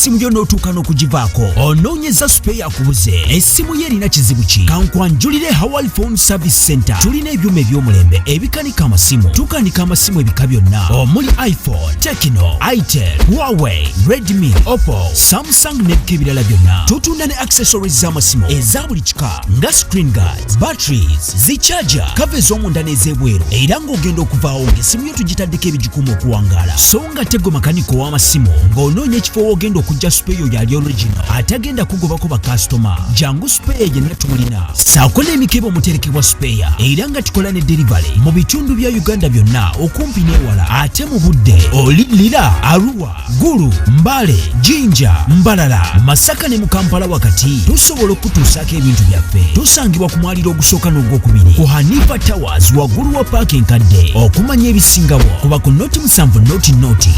essimu yo n'otuuka n'okugivaako onoonyeza spare akubuze essimu ye erina kizibu ki kankwanjulire Hawali Phone Service Center tulina ebyuma eby'omulembe ebikanika amasimu tukanika amasimu ebika byonna omuli iPhone, Tecno, Itel, Huawei, Redmi, Oppo, Samsung n'ebika ebirala byonna tutunda ne accessories z'amasimu eza buli kika nga screen guards, batteries, zicharger, cover ez'omunda n'ez'ebweru era ng'ogenda okuvaawo ng'essimu yo tugitaddeko ebigikuuma okuwangaala so nga tegwe makaniko w'amasimu ng'onoonya ekifo w'ogenda okujja spare yo yali original atagenda kugobako bakasitoma jangu spare yenna tumulina saako n'emikebe omuterekebwa spare era nga tukola ne delivery mu bitundu bya Uganda byonna okumpi n'ewala ate mu budde oli Lira, Arua, Gulu, Mbale, Jinja, Mbalala, Masaka ne mu Kampala wakati tusobola okutuusaako ebintu byaffe tusangibwa ku mwaliro ogusooka n'ogwokubiri ku Hanifa Towers waggulu wa paaka enkadde okumanya ebisingawo kuba ku noti 7 noti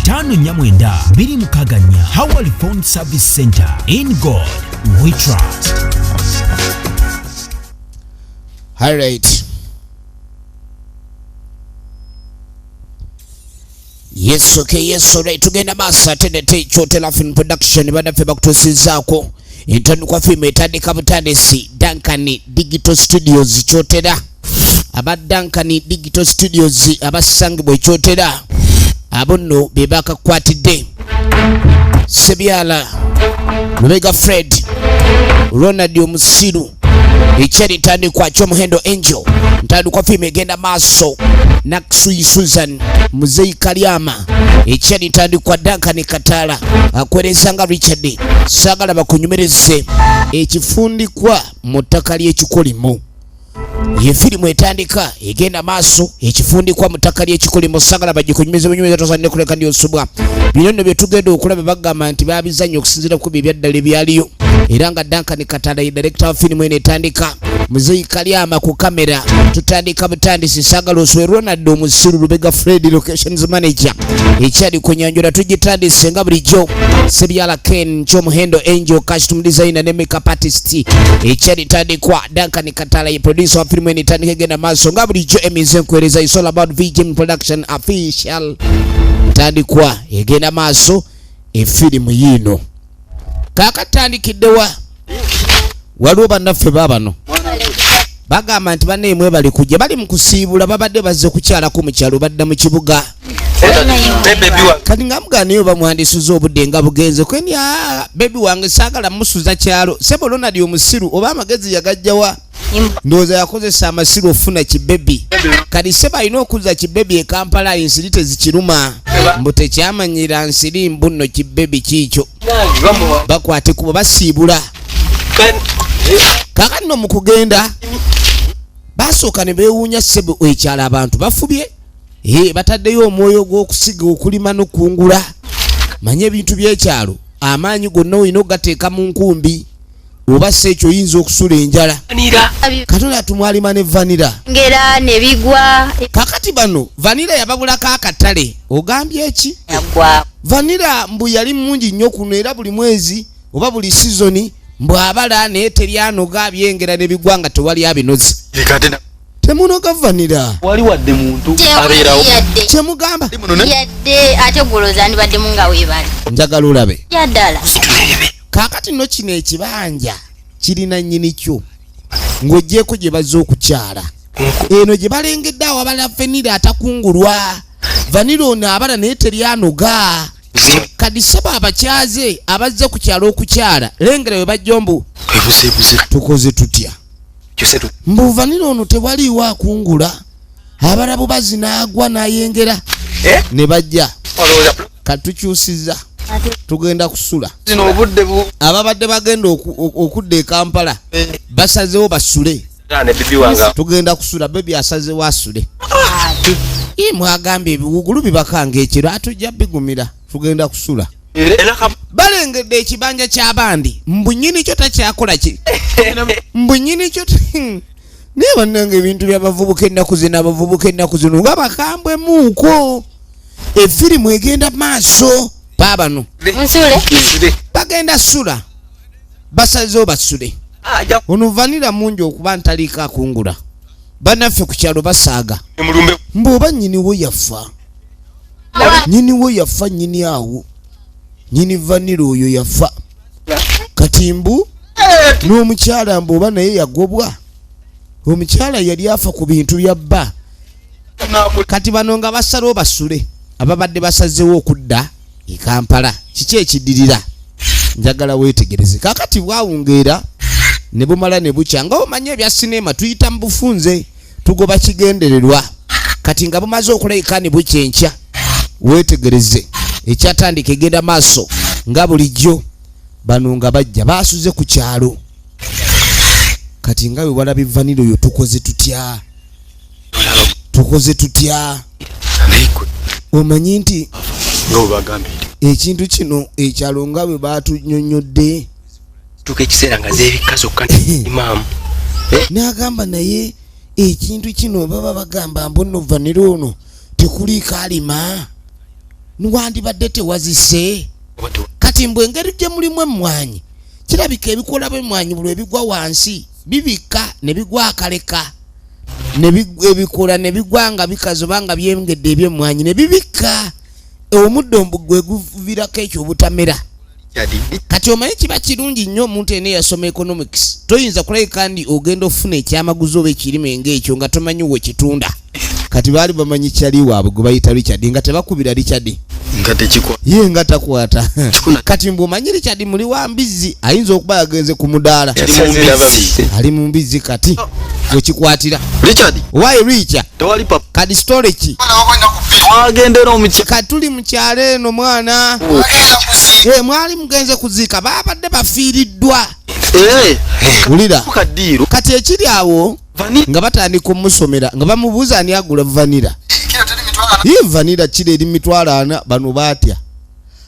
594 Hawali Phone Service Center. In God we trust. All right. Yes, okay, yes, all right. Tugenda basa tendete Chotela Film Production bada fe bakutusizaako intani kwa filmu etandika butandisi Duncan Digital Studios Chotela aba Duncan Digital Studios abasangibwa Chotela abonno bebaka kwatidde Sebyala Lubega Fred Ronald Omusiru Icheri ntandi kwa Chomuhendo Angel ntandi kwa filmu egenda maaso Naksui Susan Muzei Kalyama Icheri ntandi kwa Duncan Katala akwerezanga Richard sagala bakunyumereze ekifundikwa mu ttaka ly'ekikolimo ye filimu etandika egenda maaso ekifundikwa mu ttaka ly'ekikolimo sagala bagikunyumirize bunyumiriza tosande kuleka ndi osubwa bino bye tugenda okulaba bagamba nti babizannya okusinziira ku byebyadala ebyaliyo era nga Duncan Katala ye director wa filimu eno etandika Muzei Kalyama ku kamera tutandika butandisi sagala oswe Ronald Omusiru Lubega Fred locations manager ekyali ku nyanjula tugitandise nga bulijjo Sebyala Ken Chomuhendo Angel costume designer ne makeup artist ekyali tandikwa Duncan Katala ye producer wa filimu eno etandika egenda maaso nga bulijjo emize nkwereza is all about VGM production official tandikwa egenda maaso efilimu yino kakatandikiddewa waliwo bannaffe baabano bagamba nti banneemwe bali kujja bali mu kusiibula babadde bazze kukyalako mu kyalo badda mu kibuga kati nga mugaanayo bamwandisuza obudde nga bugenze kweni bebi wange saagala musuza kyalo sebo Ronald Omusiru oba amagezi yagajjawa ndowooza yakozesa amasiru ofuna kibebi kati sebo alina okuza kibebi e Kampala ensiri tezikiruma mbu tekyamanyira nsiri mbu nno kibebi kiikyo bakwate kuba basiibula kakati no mu kugenda basooka ne beewuunya sebo ekyalo abantu bafubye bataddeyo omwoyo gw'okusiga okulima n'okungula manye ebintu by'ekyalo amaanyi gonna olina ogateeka mu nkumbi oba si ekyo oyinza okusula enjala Katonda tumwalima ne vanira ngera ne bigwa kakati bano vanira yababulako akatale ogambye eki vanira mbu yali mungi nnyo kuno era buli mwezi oba buli sizoni mbu abala naye teryanoga byengera ne bigwa nga tewali abinozi temunoga vanira wali wadde muntu abeerawo kyemugamba yadde ate goloza ndibadde munga weebale njagala olabe yaddala kakati no kino ekibanja kirina nnyini kyo ng'oggyeko gye bazze okukyala eno gye balengedde awo abala vanira atakungulwa vanira ono abala naye teryanoga kadi saba abakyaze abazze ku kyalo okukyala lengera we bajja mbu tukoze tutya mbu vanira ono tewaliiwo akungula abalabu bazinaagwa n'ayengera ne bajja katukyusiza tugenda kusula ababadde bagenda okudda e Kampala basazewo basule tugenda kusula bebi asazewo asule mwagambye ebiwugulu bibakanga ekiro atujja bigumira tugenda kusula balengedde ekibanja ky'abandi mbu nnyini kyo takyakola ki mbu nnyini kyo naye bannange ebintu by'abavubuka ennaku zino abavubuka ennaku zino nga bakambwe muuko efirimu egenda maaso baabano bagenda sula basazewo basule ono vanira mungi okuba ntaliiko akungula bannaffe ku kyalo basaaga mbu oba nnyiniwo yafa nnyini awo nyini vanira oyo yafa kati mbu n'omukyala mbu oba naye yagobwa omukyala yali afa ku bintu byabba kati bano nga basalawo basule ababadde basazeewo okudda e Kampala kiki ekiddirira njagala weetegereze kakati bwawungeera ne bumala ne bukya nga omanyi ebya sinema tuyita mu bufunze tugoba kigendererwa kati nga bumaze okulabika ne bukyenkya weetegereze ekyatandika egenda maaso nga bulijjo bano nga bajja baasuze ku kyalo kati nga bwe walaba vanira oyo tukoze tutya omanyi nti ekintu kino ekyalo nga bwe batunyonyodde tuka ekiseera nga zeebikka zokka imaamu n'agamba naye ekintu kino baba bagamba mbono vanira ono tekuliiko alima nwandibadde tewazise kati mbwe engeri gye mulimu emmwanyi kirabika ebikola b'emmwanyi buli ebigwa wansi bibikka ne bigwa akaleka ebikola ne bigwa nga bikaze oba nga byengedde ebyemmwanyi ne bibikka omuddo gwe guvirako ekyo obutamera kati omanyi kiba kirungi nnyo omuntu ene yasoma economics toyinza kulabika ndi ogenda ofuna ekyamaguzi oba ekirime ng'ekyo nga tomanyi wekitunda kati baali bamanyi kyali waabwe gwe bayita Richard nga tebakubira Richard ye nga takwata kati mbwomanyi Richard muli wa mbizzi ayinza okuba yagenze ku mudaala ali mu mbizzi kati wekikwatira why Richard kati storage kati tuli mu kyalo eno mwana mwali mugenze kuziika babadde bafiiriddwa ulira kati ekiri awo nga batandika omusomera nga bamubuuza ani agula vanira ye vanira kiri eri 40 bano batya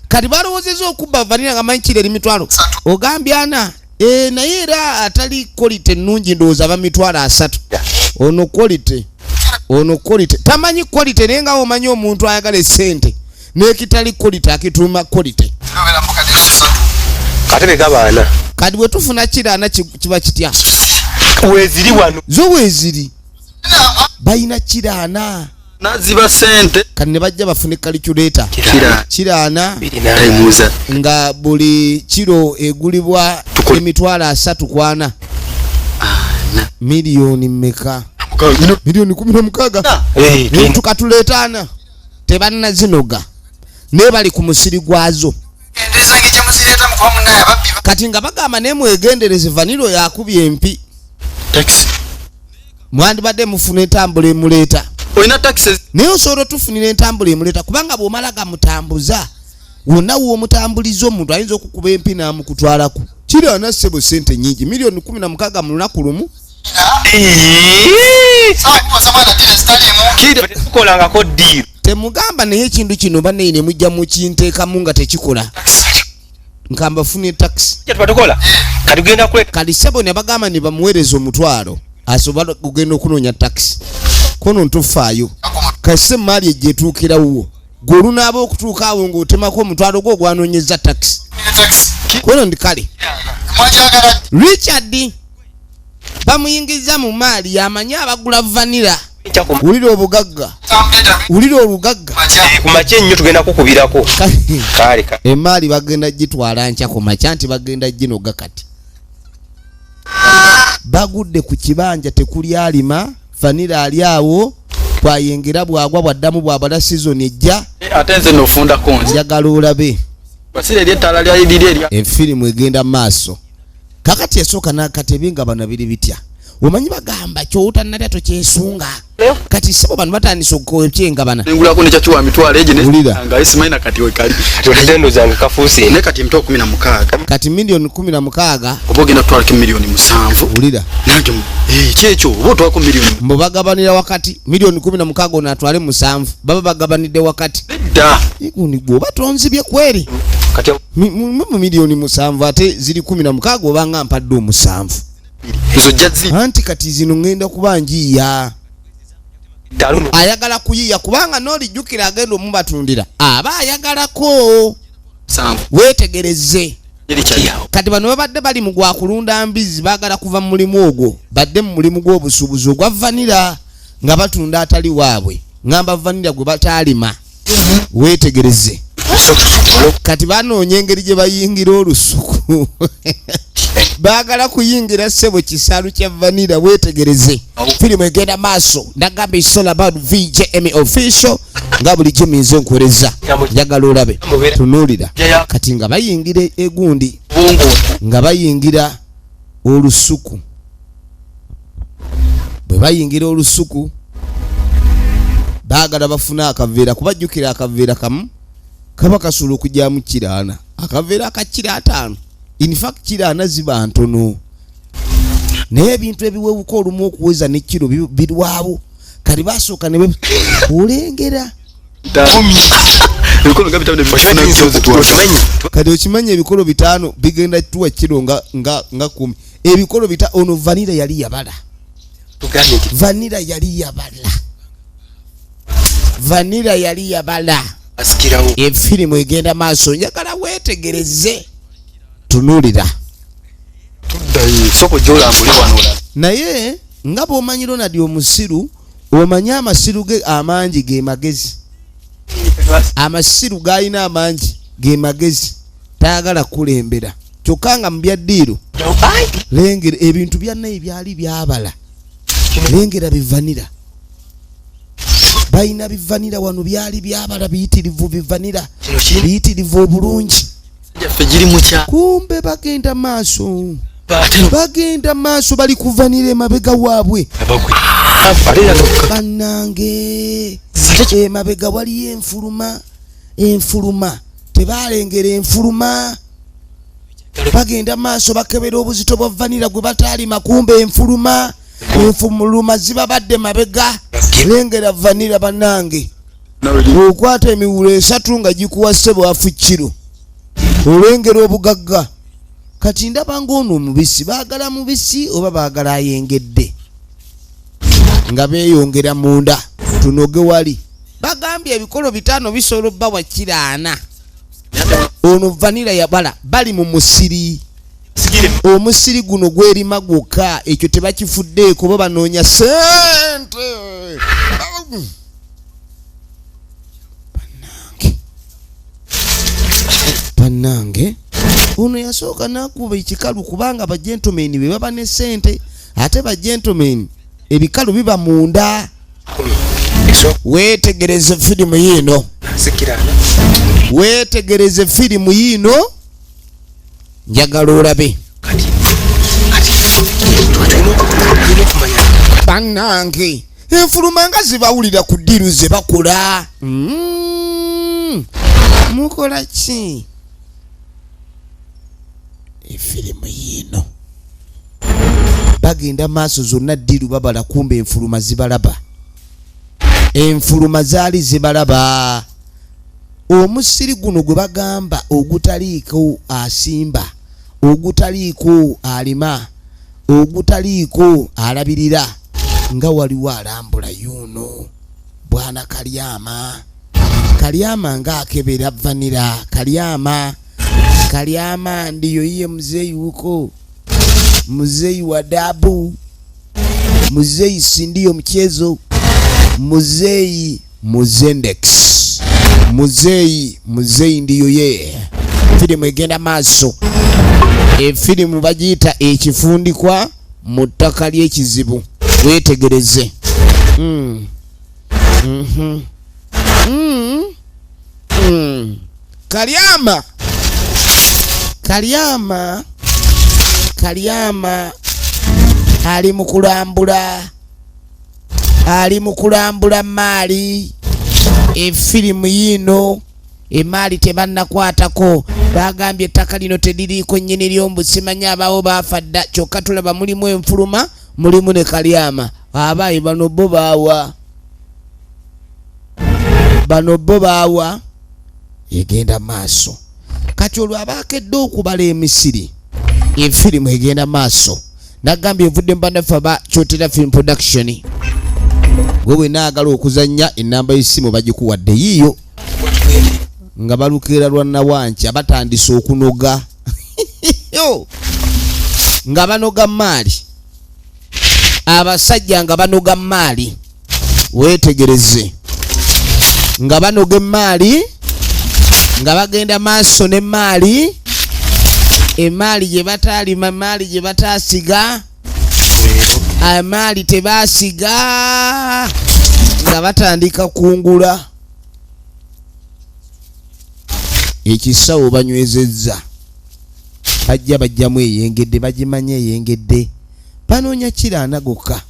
kati balowoozeza okubba vanira nga manyi kiri eri 30 ogambye ana naye era atali quality ennungi ndowooza ba 30 ono quality tamanyi quality naye nga omanyi omuntu ayagala essente n'ekitali quality akituuma quality kati begabaana kati bwe tufuna kiraana kiba kitya weeziri wano zo weeziri bayina kiraana naziba sente kati ne bajja bafune calculator kiraana nga buli kiro egulibwa $30 kwana miliyoni mmeka miliyoni 16 tukatuleetaana tebanna zinoga naye bali ku musiri gwazo kati nga bagamba nemwegendereze vaniro yakubye empi mwandibadde mufuna entambula emuleeta naye osobola tufunira entambula emuleeta kubanga bw'omala gamutambuza wonna w'omutambuliza omuntu ayinza okukuba empi n'amukutwalako kiraana ssebo sente nyingi miliyoni 16 mu lunaku lumu tukolangako ddiiro temugamba naye ekintu kino bannaye ne mujja mukinteekamu nga tekikola nkamba fune taxi kyatubatukola kati genda kule kali ssebo ne bagamba ne bamuweereza omutwalo asobola kugenda okunoonya taxi kono ntufaayo kase maali ejje etuukirawo gwe olunaaba okutuuka awo ng'otemako omutwalo gwo ogwanoonyeza taxi kono ndi kale Richard bamuyingiza mu maali yamanyi abagula vanira wulira obugagga wulira olugagga kumakya ennyo tugenda kukubirako kale emaali bagenda gitwala nkya ku makya nti bagenda ginoga kati bagudde ku kibanja tekuli alima vanira ali awo bwayengera bwagwa bwaddamu bwabala season ejja ate nze nofundako nze njagala olabe basire ery'ettaala lya idiri erya efirimu egenda maaso kakati esooka n'akatebe nga bano biri bitya omanyi bagamba kyowutanalya tokyesunga kati sebo bano batandise okukyengabana ngulako ne kyakiwa mitwalo egyo nga isimaina kati wekali tulendo zange kafuuse ne kati mto 16 kati miliyoni 16 oba ogenda kutwalako miliyoni 7 ulira nange kyekyo oba otwalako miliyoni mbo bagabanira wakati miliyoni 16 onatwale 7 baba bagabanidde wakati dda igundi gwoba tonzibye kweri kati mu miliyoni 7 ate ziri 16 obanga mpadde 7 ezo jazzi anti kati zino ngenda kuba njiya taluno ayagala kuyiya kubanga n'olijjukira agenda omubatundira aba ayagalako weetegereze kati bano babadde bali mu gwa kulunda mbizi baagala kuva mu mulimu ogwo badde mu mulimu gw'obusuubuzi ogwa vanira nga batunda atali waabwe ngamba vanira gwe bataalima weetegereze kati banoonya engeri gye bayingira olusuku baagala kuyingira ssebo kisaalu kya vanilla. Weetegereze firimu egenda maaso. Nagamba it's all about VJM official nga buli kiminze nkuwereza. Njagala olabe tunuulira kati nga bayingira egundi nga bayingira olusuku. Bwe bayingira olusuku baagala bafuna akaveera kubajjukira akaveera kamu kaba kasula okujyamu kiraana. Akaveera akakira 5 in fact kiraana ziba ntono naye ebintu ebiwewuka olumu okuweza ne kiro birwawo kali basooka ne olengera kati okimanya ebikolo 5 bigenda tuwa kiro nga 10. Ebikolo 5 ono vanilla yali yabala. Vanilla yali yabala. Efirimu egenda maaso. Njagala weetegereze tunuulira. Naye nga bw'omanyi Ronald omusiru omanyi amasiru ge amangi ge magezi. Amasiru g'alina amangi ge magezi tayagala kulembera. Kyokka nga mu byaddiiro lengera ebintu byonna ebyali byabala. Lengera bivanira bayina bivanira wano byali byabala biyitirivu bivanira biyitirivu obulungi. Kumbe bagenda maaso bali kuvanira emabega waabwe. Bannange emabega waliyo enfuluma tebalengera enfuluma. Bagenda maaso bakebera obuzito bwa vanira gwe bataalima. Kumbe enfuluma zibabadde mabega. Lengera vanira bannange okwata emiwulo 3 nga gikuwa ssebo afu kiro. Olengera obugagga. Kati ndaba ng'ono omubisi baagala mubisi oba baagala ayengedde nga beeyongera munda tunoge wali. Bagambye ebikolo 5 bisobola obbawa kiraana. Ono vanilla yabala bali mu musiri. Omusiri guno gwerima gwokka ekyo tebakifuddeeko bo banoonya sente. Bannange ono yasooka n'akuba ekikalu kubanga bagentlemen be baba ne sente ate bagentlemen ebikalu biba munda. Weetegereze firimu yino. Weetegereze firimu yino njagala olabe. Bannange enfuluma nga zibawulira ku ddiru ze bakola. Mukola ki efirimu yino? Bagenda maaso zonna ddiru babala. Kumbe enfuluma zibalaba. Enfuluma zaali zibalaba. Omusiri guno gwe bagamba ogutaliiko asimba, ogutaliiko alima, ogutaliiko alabirira nga waliwo alambula yuno bwana Kalyama nga akebera vanira. Kalyama ndiyo iye mzei huko, mzei wa dabu, mzei si ndiyo mchezo, mzei Muzendex, mzei ndiyo ye. Firimu egenda maaso. Efirimu bagiyita ekifundikwa mu ttaka ly'ekizibu. Weetegereze. Kalyama ali mu kulambula maali. Efirimu yino emaali tebannakwatako. Bagambye ettaka lino teririiko nnyini lyombu. Simanya abawo baafa dda kyokka tulaba mulimu enfuluma mulimu ne Kalyama. Abaayi bano bo baawa egenda maaso. Kati olwo abaakedde okubala emisiri efirimu egenda maaso. Nagambye evudde mbanafe aba Kyotera Film Production. Gwe naagala okuzannya enamba y'essimu bagikuwadde yiyo nga balukeera lwa Nawanki abatandise okunoga nga banoga maali. Abasajja nga banoga maali. Weetegereze nga banoga maali nga bagenda maaso n'emaali emaali gye bataalima emaali gye bataasiga amaali tebaasiga nga batandika kungula ekisawo banywezezza bajjamu eyengedde bagimanye eyengedde banoonya kiraana gokka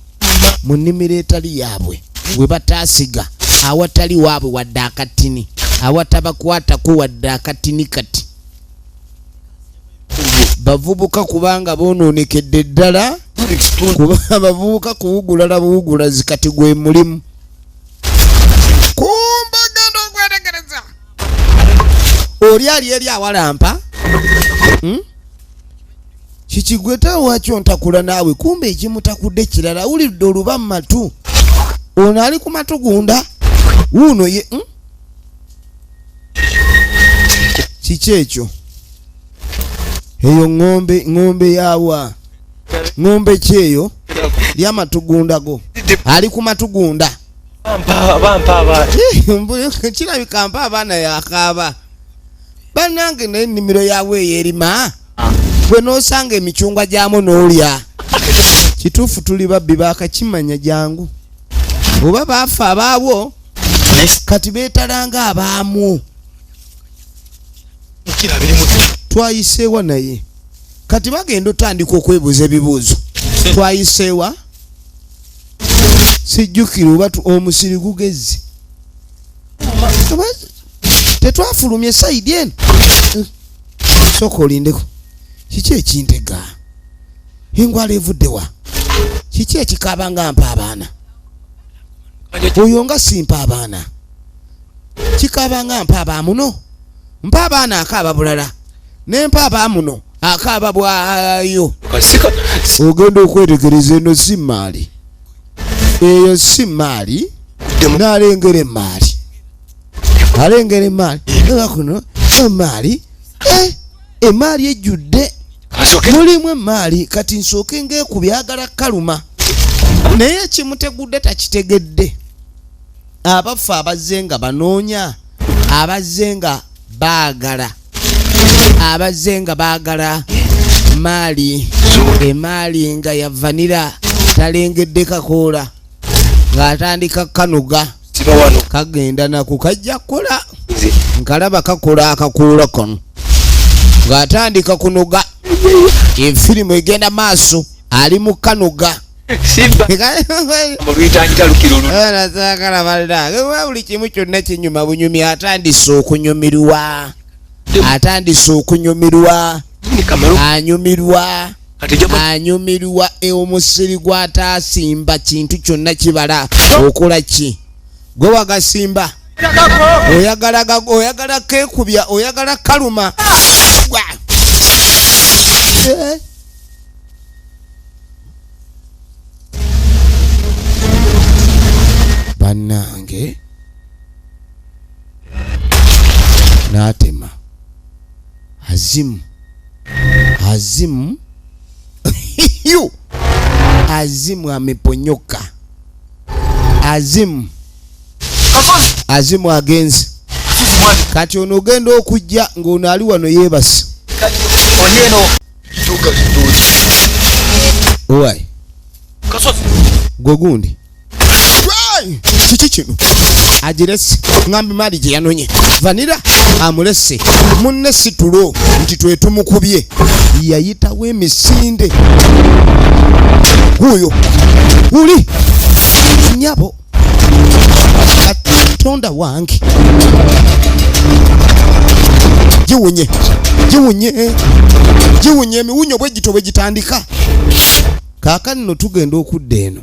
mu nnimiro etali yaabwe we bataasiga awatali waabwe wadde akatini awatabakwatako wadde akatini kati bavubuka kubanga bonoonekedde ddala kuba bavubuka kuwugulala buwugula zikati gwe mulimu kumba genda okwetegereza oli ali eri awalampa kikigweta wakyo ntakula naawe kumbe ekimutakudde kirala wulidde oluba matu ono ali ku matugunda wuuno ye kiki ekyo eyo ng'ombe yawa ng'ombe kyeyo lyamatugunda go ali ku matugunda kirabika mpa abaana yakaaba bannange naye ennimiro yawe eyerima gwe n'osanga emicungwa gyamu n'olya kituufu tuli babbi bakakimanya jangu oba baafa abaabwo kati beetalanga abaamu twayiseewa naye kati bagenda otandika okwebuuza ebibuuzo twayiseewa sijjukira oba omusiri gugezi tetwafulumye sayidi eno sooka olindeko kiki ekintega engwala evuddewa kiki ekikaaba nga mpa abaana oyo nga simpa abaana kikaaba nga mpa abaamuno mpa abaana akaaba bulala nempa abaamuno akaaba bwayo ogenda okwetegereza eno si maali eyo si maali nalengera emaali alengera emaali eba kuno emaali emaali ejjudde mulimu emaali kati nsooke ngeeku byagala kaluma naye ekimutegudde takitegedde abaffe abazze nga banoonya abazze nga baagala abazze nga baagala maali emaali nga yavanira talengedde kakoola ng'atandika kanuga kagenda naku kajja kukola nkalaba kakola akakoola kano ng'atandika kunoga efirimu egenda maaso ali mu kanuga buli kimu kyonna kinyuma bunyumi atandise okunyumirwa anyumirwa omusiri gw'ataasimba kintu kyonna kibala okola ki gwe wagasimba oyagala kekubya oyagala kaluma bannange n'atema azimu ameponyoka azimu agenze kati ono ogenda okujja ng'ono ali wano yeebase owai gwe gundi kiki kino agirese ngambi maali gye yanonye vanira amulese munne situlo nti twetumukubye yayitawo emisinde guyo uli nyabo katonda wange giwunye emiwunyo bwe gito bwe gitandika kaakani no tugenda okudda eno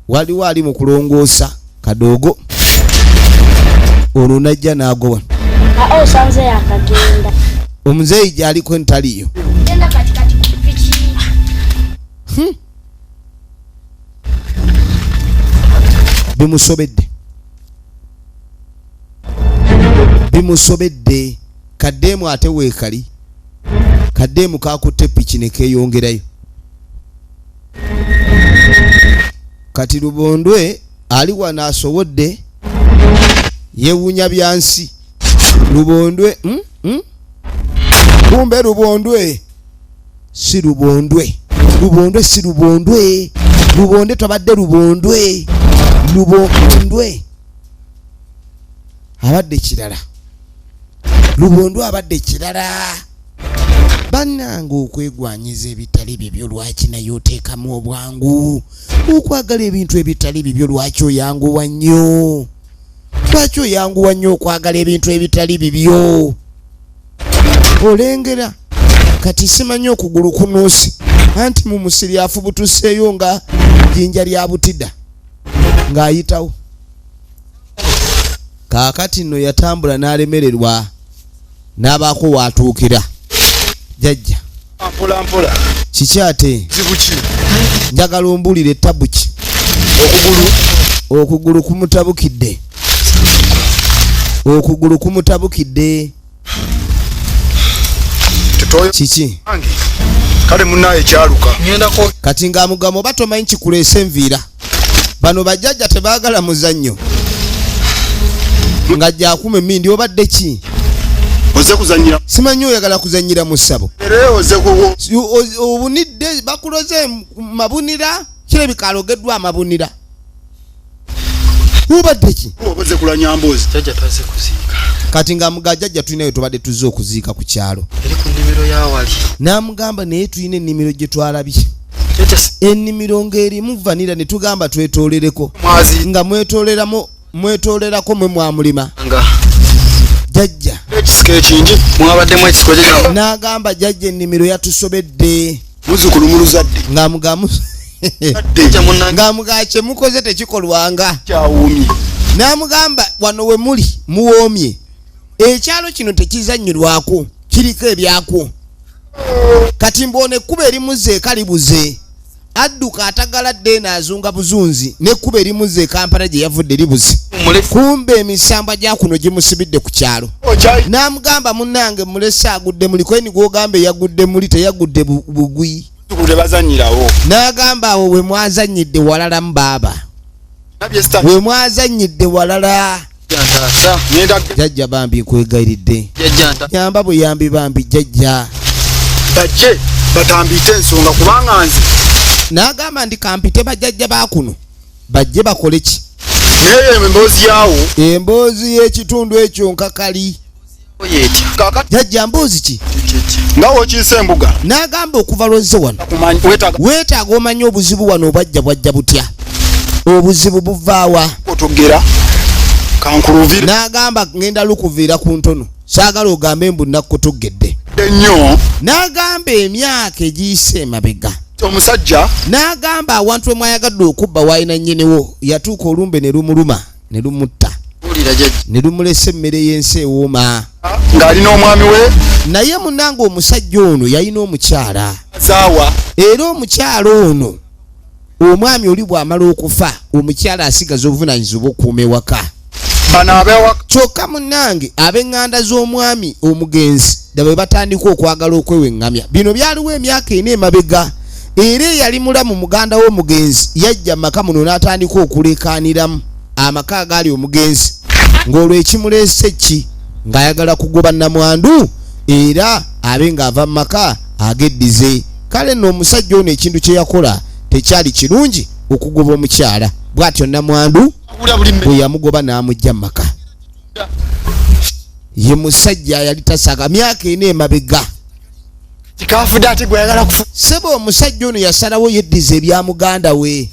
waliwo ali mu kulongoosa kadoogo ono najja n'agoba omuzeeyi gy'aliko entaliyo bimusobedde kaddeemu ate weekali kaddeemu kakutte piki ne keeyongerayo kati lubondwe ali wano asobodde yewunya byansi Lubondwe kumbe Lubondwe si Lubondwe si Lubondwe Lubonde twabadde Lubondwe abadde kirala Lubondwe abadde kirala bannange okwegwanyiza ebitali bibyo lwaki naye oteekamu obwangu okwagala ebintu ebitali bibyo lwaki oyanguwa nnyo okwagala ebintu ebitali bibyo olengera kati simanyi okugulu kunuusi anti mu musiri afubutuseeyo nga jjinja lya butida ng'ayitawo kaakati nno yatambula n'alemererwa n'abaako waatuukira jajja mpola kiki ate zibuki njagala ombulire tabuki okugulu kumutabukidde kiki kale munaye kyaluka kati ng'amugamo oba tomanyi kikuleese enviira bano bajjajja tebaagala muzannyo nga jakuma emindi obadde ki oze kuzanyira simanyi oyagala kuzanyira mu ssabo oze obunidde bakuloze mabunira kirabika alogeddwa amabunira obadde ki oze kulanya mboozi jajja twaze kuziika kati ng'amuga jajja tulinayo tubadde tuzze okuziika ku kyalo eri ku nnimiro yawali n'amugamba naye tulina ennimiro gye twalabye ennimiro ng'erimu vanira ne tugamba twetoolereko nga mwetoolerako mwe mwamulima jajja ekisiko ekingi mwabaddemu ekisiko jajja n'agamba jajja ennimiro yatusobedde muzzukulu mu luzadde ng'amugaa kye mukoze tekikolwanga kyawuumye n'amugamba wano we muli muwoomye ekyalo kino tekizannyirwako kiriko ebyako kati mbone ekkuba erimuze ekalibuze adduka atagaladde n'azunga buzunzi n'ekkuba erimuze ekampala gye yavudde libuze kumbe emisambwa gya kuno gimusibidde ku kyalo n'amugamba munnange mulese agudde muli kweni gw'ogamba eyagudde muli teyagudde bugwi n'agamba awo we mwazannyidde walala mu baaba we mwazannyidde walala jajja bambi nkwegayiridde yamba buyambi bambi jajja bajje batambite ensonga kubanga nze n'agamba ndi kampite bajjajja bakuno bajje bakole ki naye emboozi yawo emboozi y'ekitundu ekyo nkakali jajja mboozi ki nga wokiisa embuga n'agamba okuva lwozze wano weetaaga omanye obuzibu wano obajja bwajja butya obuzibu buvaawa otogera kankuluvire n'agamba ngenda lukuviira ku ntono saagala ogambe mbu nakutugedde ennyo n'agamba emyaka egiyise emabega omusajja n'agamba awantu emwayagadde okubba wayina nnyiniwo yatuuka olumbe ne lumuluma ne lumutta ne lumulesa emmere y'ensi ewooma ng'alina omwami we naye munnange omusajja ono yalina omukyala zaawa era omukyala ono omwami oli bw'amala okufa omukyala asigaza obuvunaanyizibwa okukuuma ewaka bano abewaka kyokka munnange ab'eŋŋanda z'omwami omugenzi daba bwe batandika okwagala okweweŋŋamya bino byaliwo emyaka ena emabega era eyali mulamu muganda w'omugenzi yajja maka muno n'atandika okuleekaaniramu amaka agaali omugenzi ng'olwo ekimuleese ki ng'ayagala kugoba nnamwandu era abe ng'ava mu maka ageddize kale nno omusajja ono ekintu kye yakola tekyali kirungi okugoba omukyala bw'atyo nnamwandu bwe yamugoba n'amugja mu maka ye musajja yali tasaka myaka ena emabega kikafudde ate gweyagala kufa sebo omusajja ono yasalawo yeddiza ebya muganda we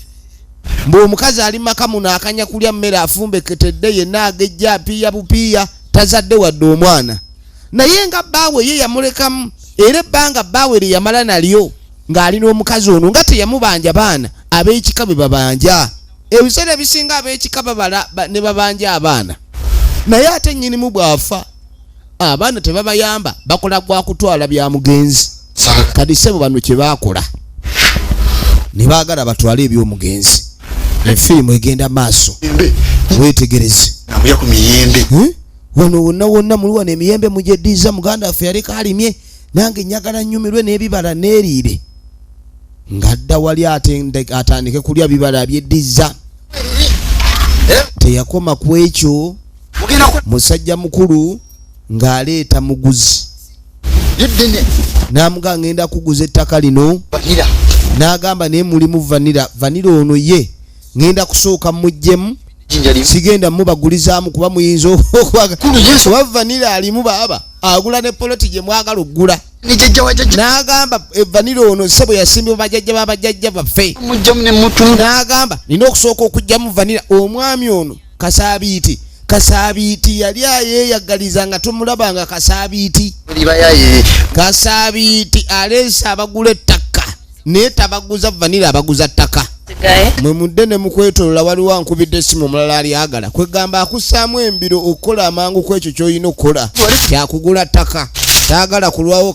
mbu omukazi ali maka muno akanya kulya mmere afumbeketedde yenna agejja apiiya bupiiya tazadde wadde omwana naye nga bbaawe ye yamulekamu era ebbanga bbaawe lye yamala nalyo ng'alina omukazi ono nga teyamubanja baana ab'ekika be babanja ebiseera ebisinga ab'ekika ne babanja abaana naye ate nnyinimu bw'afa abaana tebabayamba bakola gwa kutwala bya mugenzi kati sebo bano kye baakola ne baagala batwale eby'omugenzi efirimu egenda maaso weetegereze namuya ku miyembe wano wonna muli wano emiyembe mugyeddiza muganda waffe yaleka alimye nange njagala nnyumirwe n'ebibala neeriire ng'adda wali atandike kulya bibala byeddiza teyakoma ku ekyo musajja mukulu ng'aleeta muguzi n'amuga ngenda kuguza ettaka lino n'agamba naye mulimu vanira ono ye ngenda kusooka mujjemu sigenda mubagulizaamu kuba muyinza okuba vanira alimu baaba agula ne poloti gye mwagala oggula n'agamba vanira ono sebo yasimbibwa bajjajja babajjajja baffe n'agamba nina okusooka okugjamu vanira omwami ono Kasaabiiti yali ayeeyagaliza nga tumulabanga Kasaabiiti aleese abagula ettaka naye tabaguza vanira abaguza ttaka mwe mudde ne mukwetolola waliwo ankubidde essimu omulala alyagala kwegamba akussaamu embiro okukola amangu ku ekyo ky'olina okukola kyakugula ttaka taagala kulwawo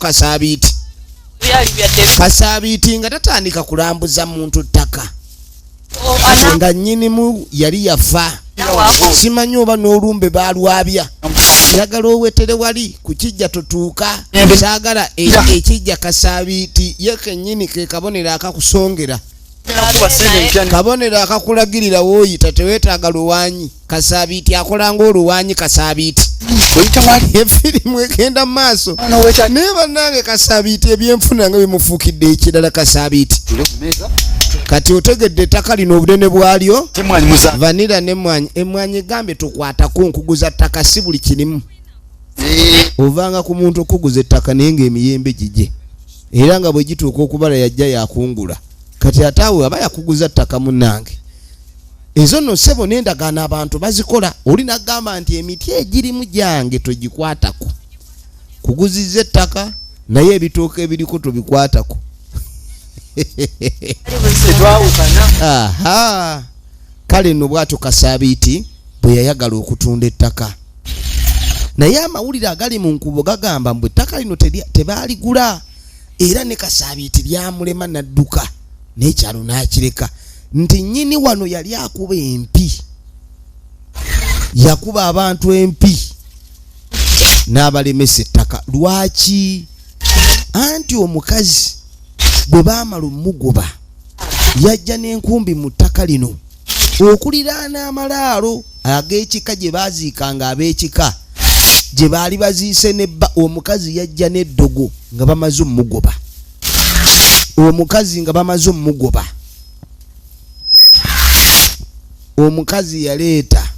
Kasaabiiti nga tatandika kulambuza muntu ttaka nga nnyinimu yali yafa simanyi oba n'olumbe baalwabya njagala owetere wali ku kijja totuuka saagala ekijja Kasaabiiti ye kennyini ke kabonero akakusongera kabonero akakulagirira wooyita teweetaaga luwanyi Kasaabiiti akola ng'oluwanyi Kasaabiiti efirimu egenda mu maaso naye bannange Kasaabiiti ebyenfuna nga bimufuukidde ekirala Kasaabiiti kati otegedde ettaka lino obunene bwalyo vanira n'emmwanyi emmwanyi gambe tukwatako nkuguza ttaka si buli kirimu ovanga ku muntu okuguza ettaka naye ng'emiyembe gigye era nga bwe gituuka okubala yajja yakungula kati ate awe aba yakuguza ttaka munnange ezo nno ssebo n'endagaano abantu bazikola oli nagamba nti emiti egirimu gyange togikwatako kuguzizza ettaka naye ebitooka ebiriko tobikwatako aha kale nno bw'atyo Kasaabiiti bwe yayagala okutunda ettaka naye amawulire agali mu nkubo gagamba mbu ettaka lino tebaaligula era ne Kasaabiiti lyamulema n'adduka n'ekyalo n'akireka nti nnyini wano yali akuba empi yakuba abantu empi n'abalemesa ettaka lwaki anti omukazi bwe baamala omugoba yajja n'enkumbi mu ttaka lino okuliraana amalaalo ag'ekika gye baaziikanga ab'ekika gye baali baziise nebba omukazi yajja n'eddogo nga bamaze omugoba omukazi yaleeta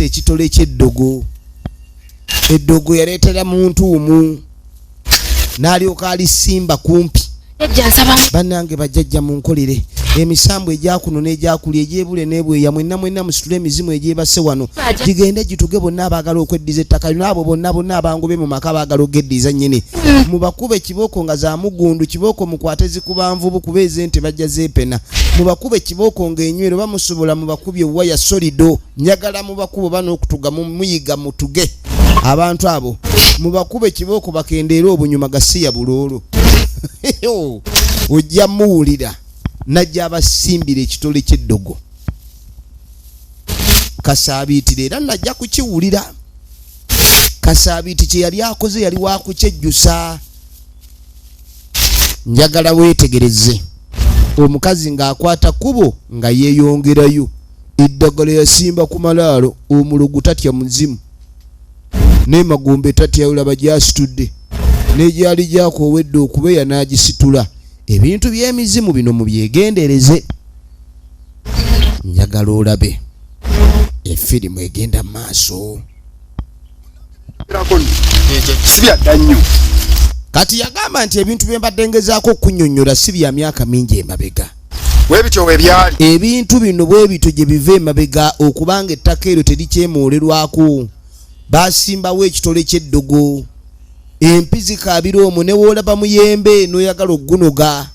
ekitole ky'eddogo yaleetera muntuumu n'alyoka alisimba kumpi bannange bajjajja munkolere emisambo egyakuno n'egyakuli egyebule n'ebweya mwenna musitule emizimu egyebase wano gigende gituge bonna abaagala okweddiza ettaka lino abo bonna abangobe mu maka baagala okgeddiza nnyini mubakube ekibooko nga za mugundu kibooko mukwate zikuba nvubu kuba ezente bajja zeepena mubakube ekibooko ng'enywero bamusobola mubakubye waya solido njagala mubakubo bano okutuga muyiga mutuge abantu abo mubakube ekibooko bakendeera obunyuma gasiya buloolo ojja muwulira najja abasimbira ekitole ky'eddogo Kasaabiiti era najja kukiwulira Kasaabiiti kye yali akoze yali wakukyejjusa njagala weetegereze omukazi ng'akwata kubo nga yeeyongerayo eddagala yasimba ku malaalo omulugu tatya muzimu n'emagombe tatya olaba gy'asitudde n'egyali gyakoowedde okubeya n'agisitula ebintu by'emizimu bino mubyegendereze njagala olabe efirimu egenda mu maaso kati yagamba nti ebintu bye mbadde ngezaako okunnyonnyola si bya myaka mingi emabega webityo webyali ebintu bino bwe bityo gye biva emabega okubanga ettaka eryo terikyemolerwako basimbawo ekitole ky'eddogo empi zikaabira omwo ne woolaba muyembe n'oyagala okugunoga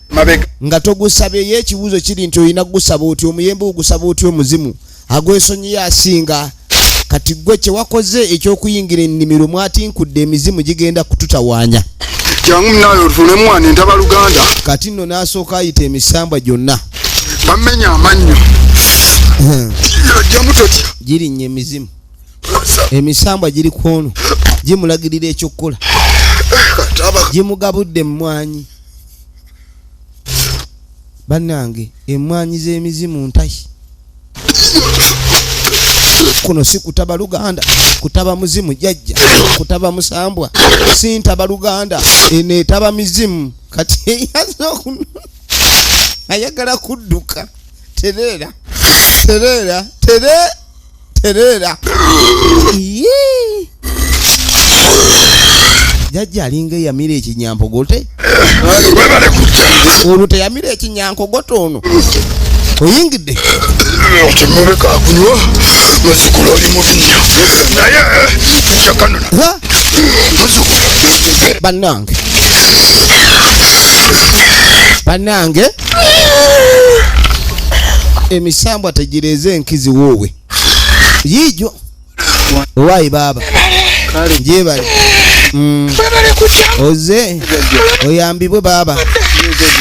nga togusabye ye ekibuuzo kiri nti olina kugusaba oti omuyembe ogusaba oti omuzimu agwesonyiye asinga kati gwe kye wakoze eky'okuyingira ennimiro mwatinkudde emizimu gigenda kututawaanya jangu munayo tufune mwana entaba Luganda kati nno n'asooka ayita emisambwa gyonna bamenya amannyo jamu totya girinnya emizimu emisambwa giri kwono gimulagirira ekyokukola gimugabudde emmwanyi bannange emmwanyi z'emizimu ntayi kuno si kutaba Luganda, kutaba muzimu jajja, kutaba musambwa, si ntaba Luganda, ene taba mizimu. Kati ayagala kudduka. Terera. Jajja alinga yamira ekinyampogote. Olwo teyamira ekinyankogote ono. Oyingidde. Otemuleka kunywa muzukulu oli mubi nnyo. Naye kyakanona. Bannange. Emisambwa tegireze enkizi woowe. Yijo. Owaayi baba. Jebale. Oze. Oyambibwe baba.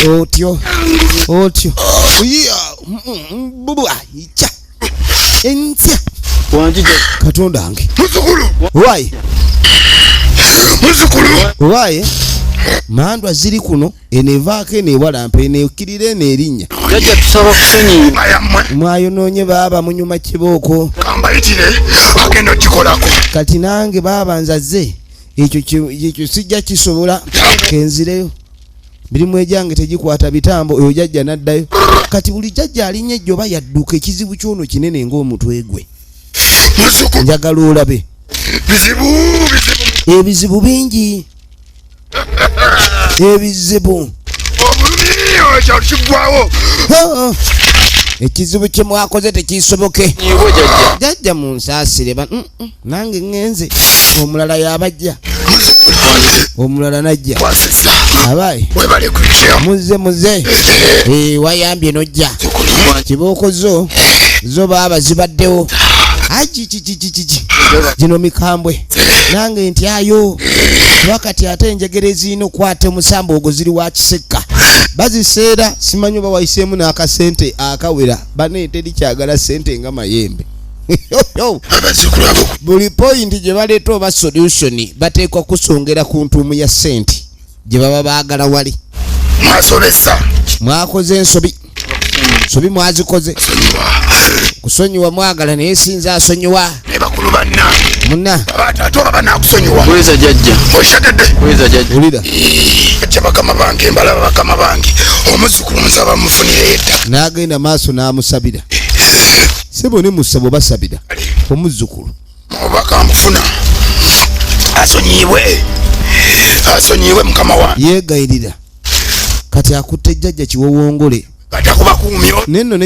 Otyo. Bubu icha. Entya. Katonda wange. Muzukulu. Owaayi. Owaayi. Mandwa ziri kuno enevaako enewalampa eneekirira enerinnya. Jajja tusaba kusonyiwa. Mwayonoonye baba munyuma kibooko. Kambayitire agenda okikolako. Kati nange baba nzaze ekyo sijja kisobola kenzireyo. Mirimu egyange tegikwata bitambo oyo jajja naddayo. Kati buli jajja alinnya ejjoba yadduka ekizibu kyono kinene ng'omutwe gwe. Njagala olabe. Ebizibu bingi. Ebizibu. Ekizibu kye mwakoze tekisoboke. Jajja munsaasire nange ngenze. Omulala yabajja. Omulala najja. Abaye. Muze. Wayambye nojja. Kibooko zo baba zibaddewo. Gino mikambwe. Nange ntyayo. Wakati ate enjegere zino kwate musamba ogwo ziri wa kiseka. Baziseera simanyi bawayiseemu n'akasente akawera. Bane teri kyagala sente nga mayembe. Buli point gye baleeta oba solution bateekwa kusongera ku ntuumu ya sente gye baba baagala wali. Mwakoze ensobi. Sobi mwazikoze. Kusonyiwa mwagala naye sinza asonyiwa. Bakulu banna. Munna. Atoba banakusonyiwa. Weza jajja. Oshadde. Ulida. Bakama bange mbala bakama bange. Omuzukulu nsaba mufunire yetta. N'agenda maaso n'amusabira. Sebo ne musabo basabira. Omuzukulu. Obaka mufuna. Asonyiwe mukama wa. Yeegayirira. Kati akutte jjajja kiwowongole. Batakuba kumyo. Neno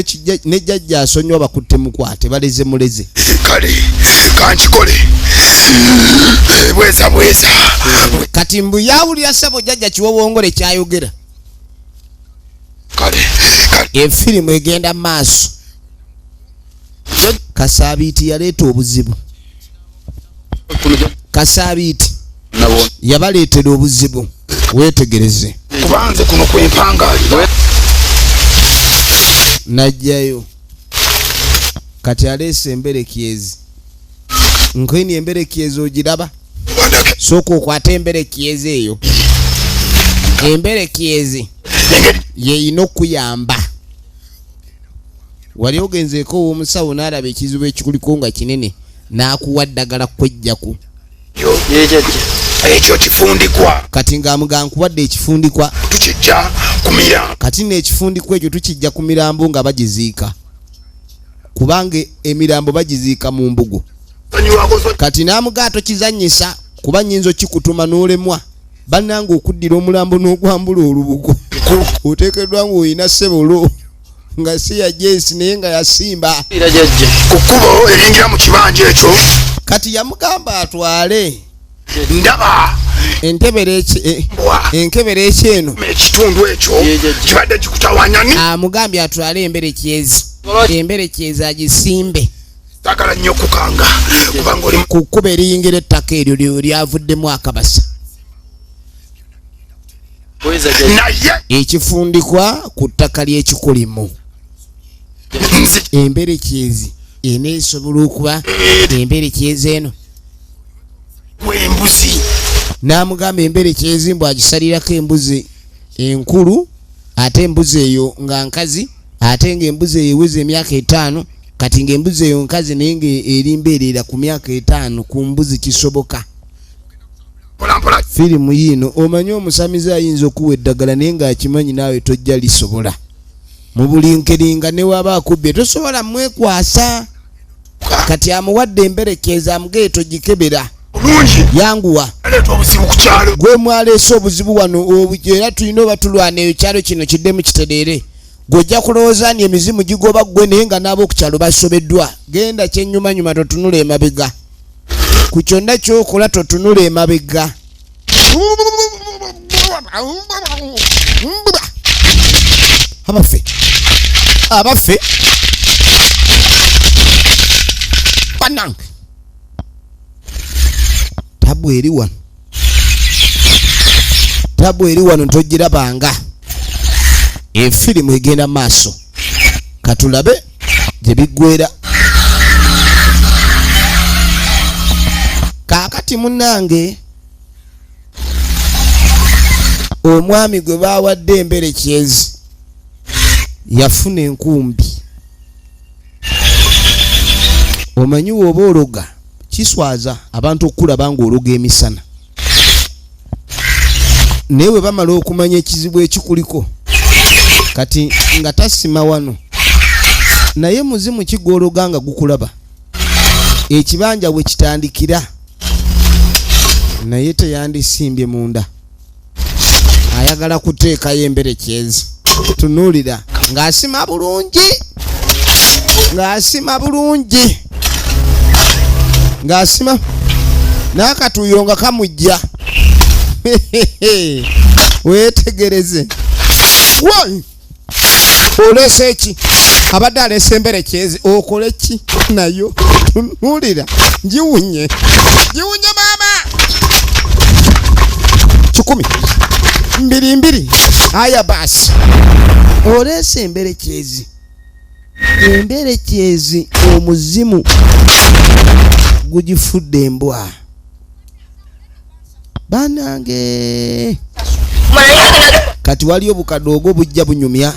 ne jjajja asonywa bakutte mukwate baleze muleze. Kale kanchikole. Bweza. Kati mbu yawulira sabo jjajja kiwowongole kyayogera. Kale. Efirimu egenda maaso. Kasaabiti yaleeta obuzibu. Kasaabiti yabaleetera obuzibu. Weetegereze. Kubanze kuno kwempangalira. Najjayo. Kati aleese emberekyezi. Nkweni emberekyezi ogiraba? Sooka okwata emberekyezi eyo. Emberekyezi yeeyina okuyamba. Wali ogenzeeko ow'omusawo n'alaba ekizibu ekikuliko nga kinene n'akuwa ddagala kwejjaku. Ekyo kifundikwa. Kati ng'amuga nkuwadde ekifundikwa. Tukijja ku mirambo. Kati n'ekifundikwa ekyo tukijja ku mirambo nga bagiziika. Kubanga emirambo bagiziika mu mbugo. Kati n'amuga tokizannyisa kuba nnyinza okikutuma n'olemwa. Bannange okuddira omulambo n'ogwambula olubugo. Oteekeddwa ng'olina ssebolo. Nga si ya jesi naye nga yasimba. Kukubo eringira mu kibanja ekyo. Kati yamugamba atwale. Ndaba. Enkebere ekyeno. Ekitundu ekyo kibadde kikutawanyani. Amugambye atwale emberekyezi. Emberekyezi agisimbe. Takala nnyo kukanga. Kubanga oli kukuba eriyingira ettaka eryo lyavuddemu akabasa. Naye ekifundikwa ku ttaka ly'ekikulimu. Emberekyezi eneesobola okuba emberekyezi eno. Embuzi. N'amugamba emberekyezi mbu agisalirako embuzi enkulu ate embuzi eyo nga nkazi ate ng'embuzi eyo eweza emyaka 5 kati ng'embuzi eyo nkazi naye ng'erimbeerera ku myaka 5 ku mbuzi kisoboka. Firimu yino omanyi omusamizi ayinza okuwa eddagala naye ng'akimanyi naawe tojja lisobola. Mu bulinkiringa ne waba akubye tosobola mwekwasa. Kati amuwadde emberekeeza amugee togikebera. Yanguwa. Gwe mwaleese obuzibu wano era tulina oba tulwana eyo kyalo kino kiddemu kitereere. Gojja kulowooza ni emizimu gigoba gwe naye nga n'ab'okukyalo basobeddwa. Genda kyennyumanyuma totunula emabega. Ku kyonna ky'okola totunula emabega. Abaffe panang tabu eri wano tojirabanga. Efirimu egenda maaso katulabe gye biggwera. Kaakati munnange omwami gwe baawadde emberekyezi yafuna enkumbi. Omanyi oba ologa kiswaza abantu okulaba nga ologa emisana naye bwe bamala okumanya ekizibu ekikuliko kati nga tasima wano naye muzimu kigologa nga gukulaba ekibanja bwe kitandikira naye teyandisimbye munda ayagala kuteekayo emberekyezi. Tunuulira ng'asima bulungi ng'asima n'akatuuyo nga kamujja. Weetegereze. Wai olese eki abadde alese emberekyezi okole ki nayo? Tunuulira ngiwunye maama 10 2 aya basi olese emberekyezi omuzimu gugifudde embwa banange. Kati waliyo bukadoogo bujja bunyumya.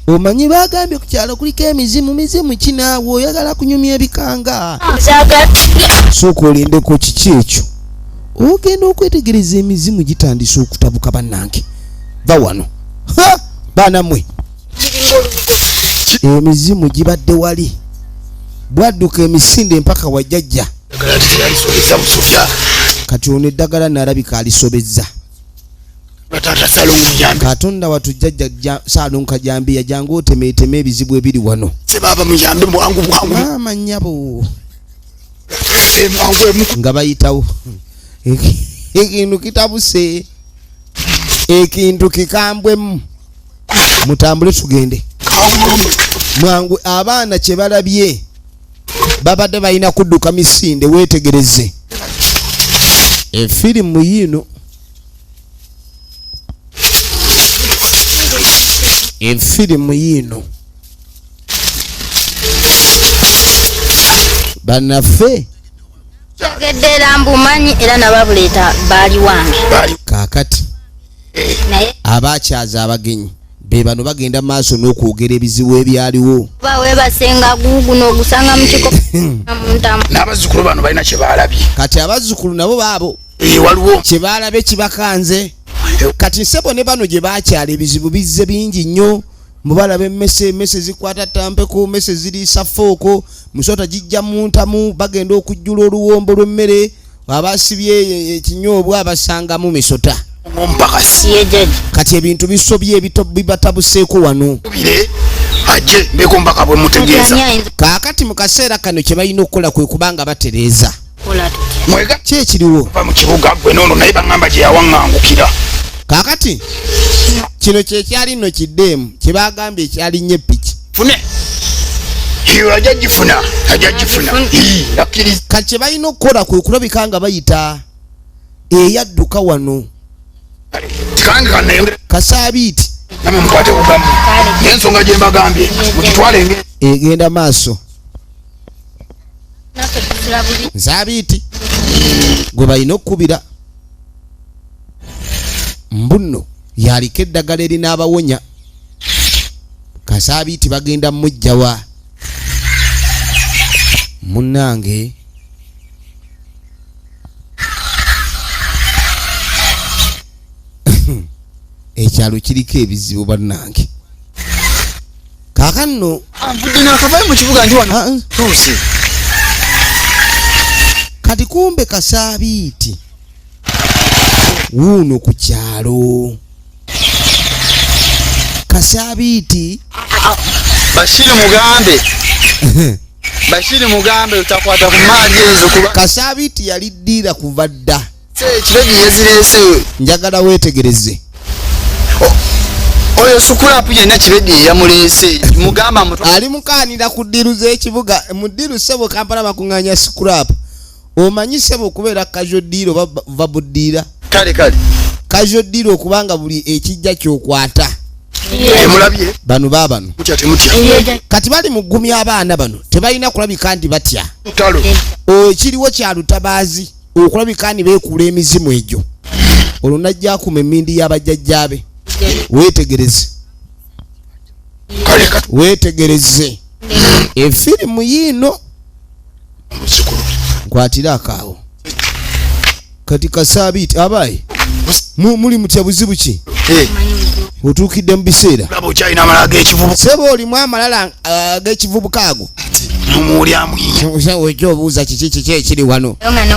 Omanyi bagambye ku kyalo kuliko emizimu kinaawe oyagala kunyumya ebikanga. Sooka olindeko kiki ekyo ogenda okwetegereza emizimu gitandise okutabuka bannange. Va wano baanamwe emizimu gibadde wali bwadduka emisinde mpaka wajjajja. Kati ono eddagala nalabika alisobezza. Katonda watujjajja Salonka Jambiya jangu otemeeteme ebizibu ebiri wano. Maama nnyabo nga bayitawo ekintu kitabuse ekintu kikambwemu. Mutambule tugende mwangu. Abaana kye balabye babadde balina kudduka misinde. Weetegereze efirimu yino. Bannaffe Tegedera mbumanyi era nababuleeta baali wange. Kaakati abakyaza abagenyi be bano bagenda maaso n'okwogera ebizibu ebyaliwo. Bawe basenga gugu n'ogusanga mu kiko muntamu. N'abazzukulu bano balina kye baalabye. Kati abazzukulu nabo baabo waliwo kye baalabye kibakanze. Kati nsebo ne bano gye baakyala ebizibu bizze bingi nnyo. Mubalaba emmese zikwata tampeko, mmese ziriisa fooko, musota gijja muntamu, bagenda okujjula oluwombo lw'emmere, abasibye ekinyoobwa abasangamu misota. Kati ebintu bisobye ebito bibatabuseeko wano. Ajje mbeko mpaka bwe mutegeeza. Kaakati mu kaseera kano kye balina okukola kwe kubanga batereeza. Mwega ki ekiriwo? mu kibuga gwe noono naye baŋŋamba gye yawaŋŋangukira. Kaakati kino kyekyali nno kiddeemu kye bagambye ekyali nnyo epiki. Fune iyo ajja gifuna. Kati kye balina okukola kwe kulabika nga bayita eyadduka wano. Tikange kanayongera Kasaabiiti namwe mukwate bugamu. N'ensonga gye mbagambye mugitwale egenda maaso. Nsaabiiti gwe balina okkubira. Mbuno yaliko eddagala erinaabawonya. Kasaabiiti bagenda mujjawa. munnange ekyalo kiriko ebizibu bannange kaakano Mvudde nakavayo mu kibuga ndi wano. Tuuse. kati kumbe Kasaabiiti wuuno ku kyalo. Kasaabiiti Bashiri mugambe. Bashiri mugambe utakwata ku maali ezo kuba. Kasaabiiti yaliddiira kuva dda. Kiredi yezireese. Njagala weetegereze. Oyo sukulapu yenna kiredi yamuleese. Mugamba mutu. Ali mukaanira ku ddiru z'ekibuga mu ddiru ssebo Kampala bakuŋŋaanya sukulapu. Omanyi ssebo okubeera kajo ddiiro va buddiira. Kale. Kajo ddiiro okubanga buli ekijja ky'okwata. Mulabye. Bano baabano. Mutya temutya. Kati bali mu ggumi abaana bano tebalina kulabika nti batya. Mutalo. Ekiriwo kya lutabaazi okulabika nti beekuula emizimu egyo. Olwo najja akuma emmindi y'abajjajjaabe. Weetegereze. Weetegereze. Efirimu yiino nkwatira akaawo. Kati Kasaabiiti abaye muli mutya buzibu ki? Otuukidde mu biseera. Labo kyalina amala g'ekivubu. Sebo olimu amalala g'ekivubuka ago. Mumuli amuyinja. Ekyobuuza kiki ekiri wano.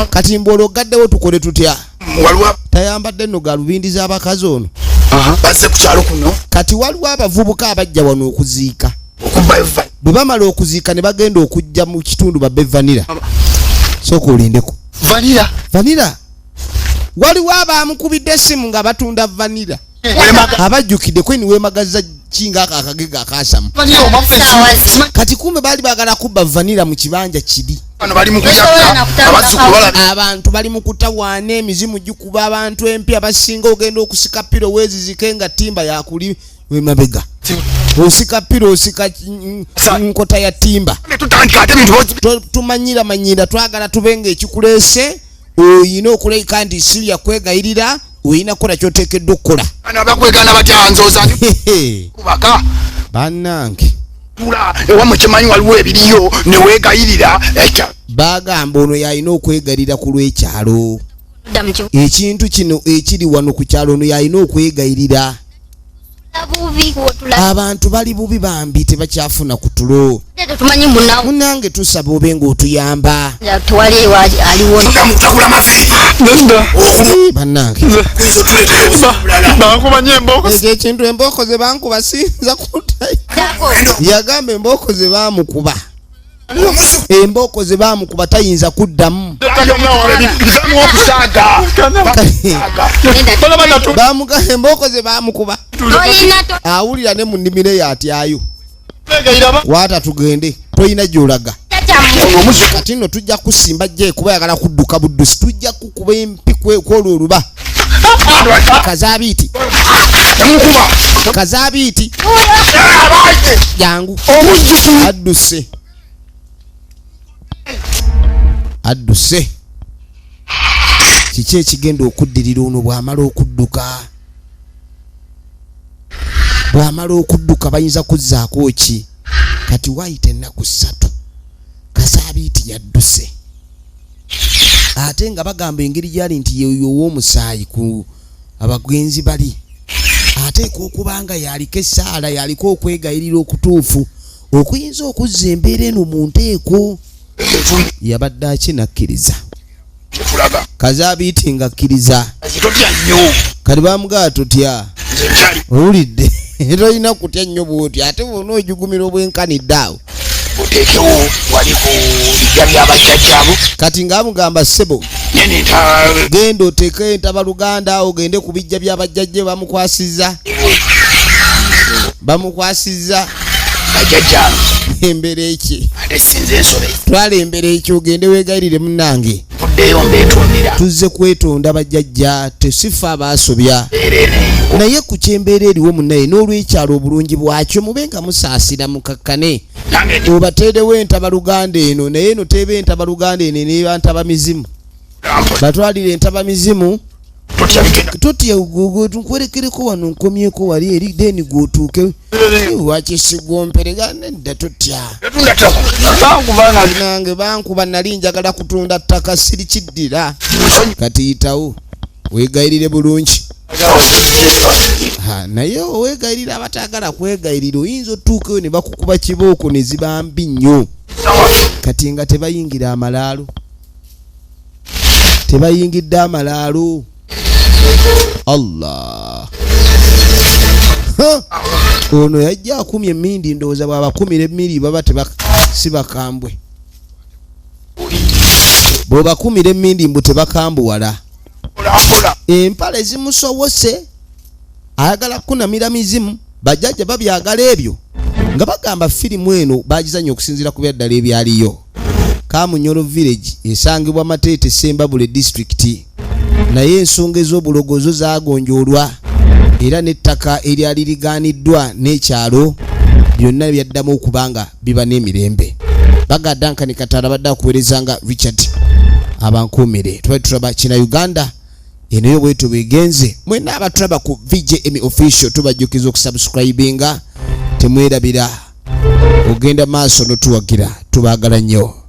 Kati mbolo gaddewo tukole tutya? Waliwo Tayambadde nno galubindi z'abakazi ono. bazze ku kyalo kuno. Kati waliwo abavubuka abajja wano okuziika. Okubba eva. Bwe bamala okuziika ne bagenda okujja mu kitundu babbe vanira. Sooka olindeko. Vanira. Waliwo abamukubidde essimu nga batunda vanira. Abajjukidde kweni weemagaza kinga akagega akaasamu. Kati kumbe baali baagala kubba vanira mu kibanja kiri. Bano bali mu kuyaka abazzukulu balabye. Abantu bali mu kutawaana emizimu gikuba abantu empya abasinga ogenda okusika piro weezizike nga timba yakuli wemabega. Osika piro osika nkota ya timba. Tutandika ate bintu Tumanyira twagala tubenga ekikuleese oyina okuleka nti si yakwegayirira oyina kola ky'oteekeddwa okukola. bano abakwegana batya nzooza kubaka. Bannange Tula ewammwe kyemanyi waliwo ebiriyo ne weegayirira ekya. bagamba ono yalina okwegayirira ku lw'ekyalo. Ekintu kino ekiri wano ku kyalo ono yalina okwegayirira. Abantu bali bubi bambi tebakyafuna ku tulo. Munnange tusaba obe ng'otuyamba. Mutakula maviiri. Bannange Bankubanye emboko. ekintu embooko ze bankuba siyinza kutayo. Yagamba embooko ze baamukuba. Embooko ze baamukuba tayinza kuddamu. Bamugamba embooko ze baamukuba. Awulira ne mu nnimiro yatyayo. Waata tugende toyina gy'olaga. Kati nno tujja kusimba jje kuba yagala kudduka buddusi tujja kukuba empi kwolwo oluba. Kasaabiiti. Kasaabiiti. Jangu. Adduse. Adduse. Kiki ekigenda okuddirira ono bw'amala okudduka? Bw'amala okudduka bayinza kuzzaako ki? Kati waayita ennaku 3 Kasaabiiti yadduse. Ate nga bagamba engeri gyali nti yeyo w'omusaayi ku abagenzi bali. Ateeka okubanga yaliko essaala yaliko okwegayirira okutuufu okuyinza okuzza embeera eno mu nteeko. Yabadde akinakkiriza. Kasaabiiti ngakkiriza. Kati bamugamba totya. Owulidde tolina kutya nnyo bw'otyo ate bw'ona ojugumira obwenkanidde awo. Oteekewo wali ku bijja by'abajjajjaabo. Kati ng'amugamba ssebo genda oteeke entabaluganda ogende ku bijja by'abajjajje bamukwasizza. Bamukwasizza. Bajjajjaabo. Embeera eki. Ate sinze ensobe. Twala embeera ekyo ogende weegayirire munnange. Vuddeyo mbeetondera. Tuzze kwetonda bajjajja tesifa abaasobya. Naye ku kyembeera eriwo munnaye n'olw'ekyalo obulungi bwakyo mube nga musaasira mukakkane. Obateerewo entabaluganda eno naye eno teeba entabaluganda eno neeba ntabamizimu. Batwalire entabamizimu Totya ugogo tunkwerekereko wano nkomyeko wali eri deni gotuuke wakisigompere nedda totya nange bankuba nali njagala kutunda ttaka siri kiddira kati yitawo weegayirire bulungi naye oweegayirira abatagala kwegayirira oyinza otuukeyo ne bakukuba kibooko ne ziba mbi nnyo kati nga tebayingira amalaalo tebayingidde amalaalo Allah ono yajja akumye emmindi ndowooza bw'abakumira emmiri baba sibakambwe bw'obakumira emmindi mbu tebakambuwala empale zimusobose ayagala kunamira mizimu bajjajja babyagala ebyo nga bagamba firimu eno bagizanya okusinziira ku byaddala ebyaliyo Kamunyoro village esangibwa Mateete Sembabule district naye ensonga ez'obulogozo zagonjoolwa era n'ettaka eryali ligaaniddwa n'ekyalo byonna byaddamu okubanga biba n'emirembe bagadde Ankani Kataala badde akuweerezanga Richard abankuumire tubadde tulaba kina Uganda eno bwetu bwegenze mwenna abatulaba ku VJM official tubajjukiza okusubscribinga temwerabira ogenda maaso notuwagira tubaagala nnyo